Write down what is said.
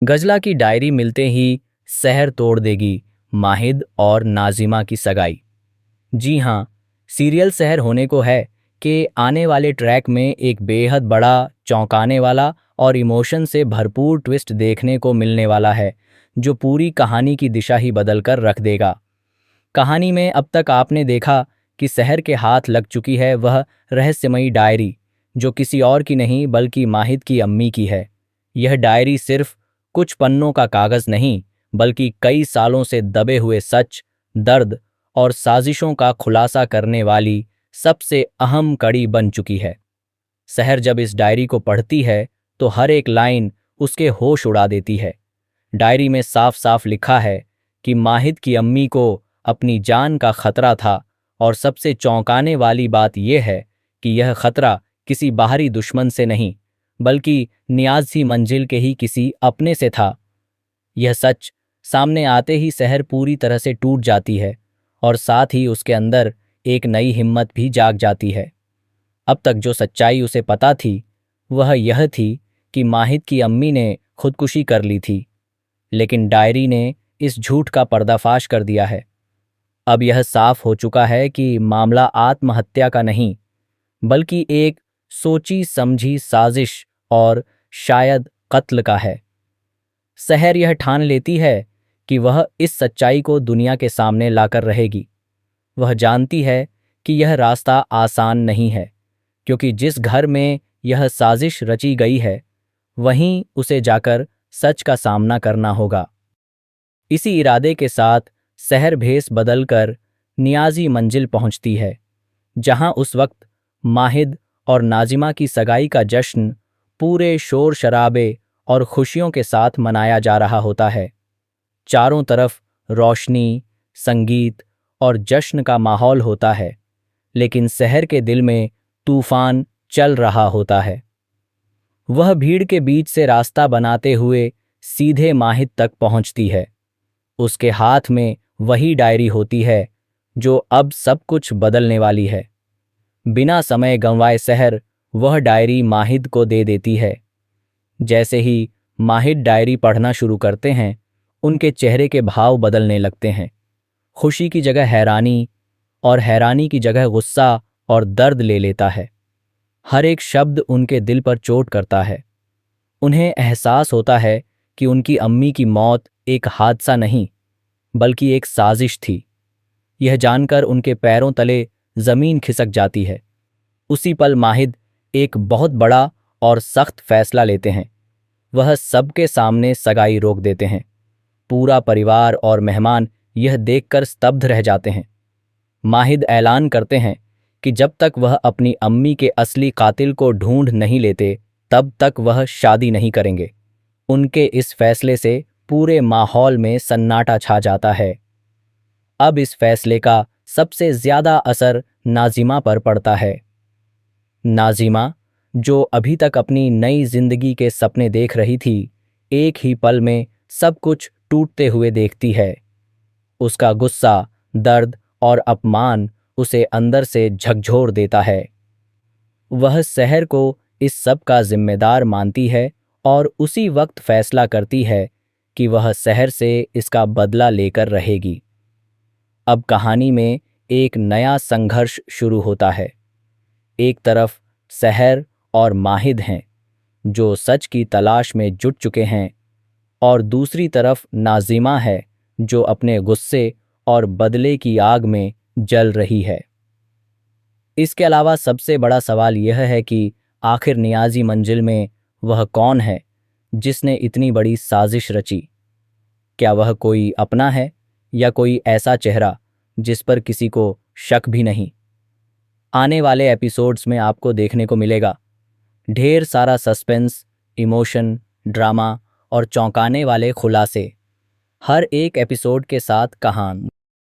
गजला की डायरी मिलते ही सहर तोड़ देगी माहिद और नाजिमा की सगाई। जी हाँ, सीरियल सहर होने को है कि आने वाले ट्रैक में एक बेहद बड़ा, चौंकाने वाला और इमोशन से भरपूर ट्विस्ट देखने को मिलने वाला है, जो पूरी कहानी की दिशा ही बदल कर रख देगा। कहानी में अब तक आपने देखा कि सहर के हाथ लग चुकी है वह रहस्यमयी डायरी, जो किसी और की नहीं बल्कि माहिद की अम्मी की है। यह डायरी सिर्फ कुछ पन्नों का कागज नहीं, बल्कि कई सालों से दबे हुए सच, दर्द और साजिशों का खुलासा करने वाली सबसे अहम कड़ी बन चुकी है। सहर जब इस डायरी को पढ़ती है तो हर एक लाइन उसके होश उड़ा देती है। डायरी में साफ साफ लिखा है कि माहिद की अम्मी को अपनी जान का खतरा था, और सबसे चौंकाने वाली बात यह है कि यह खतरा किसी बाहरी दुश्मन से नहीं, बल्कि नियाज़ी मंजिल के ही किसी अपने से था। यह सच सामने आते ही सहर पूरी तरह से टूट जाती है, और साथ ही उसके अंदर एक नई हिम्मत भी जाग जाती है। अब तक जो सच्चाई उसे पता थी वह यह थी कि माहिद की अम्मी ने खुदकुशी कर ली थी, लेकिन डायरी ने इस झूठ का पर्दाफाश कर दिया है। अब यह साफ हो चुका है कि मामला आत्महत्या का नहीं, बल्कि एक सोची समझी साजिश और शायद कत्ल का है। सहर यह ठान लेती है कि वह इस सच्चाई को दुनिया के सामने लाकर रहेगी। वह जानती है कि यह रास्ता आसान नहीं है, क्योंकि जिस घर में यह साजिश रची गई है वहीं उसे जाकर सच का सामना करना होगा। इसी इरादे के साथ सहर भेस बदलकर नियाज़ी मंजिल पहुंचती है, जहां उस वक्त माहिद और नाजिमा की सगाई का जश्न पूरे शोर शराबे और खुशियों के साथ मनाया जा रहा होता है। चारों तरफ रोशनी, संगीत और जश्न का माहौल होता है, लेकिन शहर के दिल में तूफान चल रहा होता है। वह भीड़ के बीच से रास्ता बनाते हुए सीधे माहिद तक पहुंचती है। उसके हाथ में वही डायरी होती है जो अब सब कुछ बदलने वाली है। बिना समय गंवाए सहर वह डायरी माहिद को दे देती है। जैसे ही माहिद डायरी पढ़ना शुरू करते हैं, उनके चेहरे के भाव बदलने लगते हैं। खुशी की जगह हैरानी, और हैरानी की जगह गुस्सा और दर्द ले लेता है। हर एक शब्द उनके दिल पर चोट करता है। उन्हें एहसास होता है कि उनकी अम्मी की मौत एक हादसा नहीं, बल्कि एक साजिश थी। यह जानकर उनके पैरों तले जमीन खिसक जाती है। उसी पल माहिद एक बहुत बड़ा और सख्त फैसला लेते हैं। वह सबके सामने सगाई रोक देते हैं। पूरा परिवार और मेहमान यह देखकर स्तब्ध रह जाते हैं। माहिद ऐलान करते हैं कि जब तक वह अपनी अम्मी के असली कातिल को ढूंढ नहीं लेते, तब तक वह शादी नहीं करेंगे। उनके इस फैसले से पूरे माहौल में सन्नाटा छा जाता है। अब इस फैसले का सबसे ज्यादा असर नाजिमा पर पड़ता है। नाजिमा, जो अभी तक अपनी नई जिंदगी के सपने देख रही थी, एक ही पल में सब कुछ टूटते हुए देखती है। उसका गुस्सा, दर्द और अपमान उसे अंदर से झकझोर देता है। वह सहर को इस सब का जिम्मेदार मानती है और उसी वक्त फैसला करती है कि वह सहर से इसका बदला लेकर रहेगी। अब कहानी में एक नया संघर्ष शुरू होता है। एक तरफ सहर और माहिद हैं, जो सच की तलाश में जुट चुके हैं, और दूसरी तरफ नाजिमा है, जो अपने गुस्से और बदले की आग में जल रही है। इसके अलावा सबसे बड़ा सवाल यह है कि आखिर नियाज़ी मंजिल में वह कौन है जिसने इतनी बड़ी साजिश रची? क्या वह कोई अपना है, या कोई ऐसा चेहरा जिस पर किसी को शक भी नहीं? आने वाले एपिसोड्स में आपको देखने को मिलेगा ढेर सारा सस्पेंस, इमोशन, ड्रामा और चौंकाने वाले खुलासे, हर एक एपिसोड के साथ कहानी।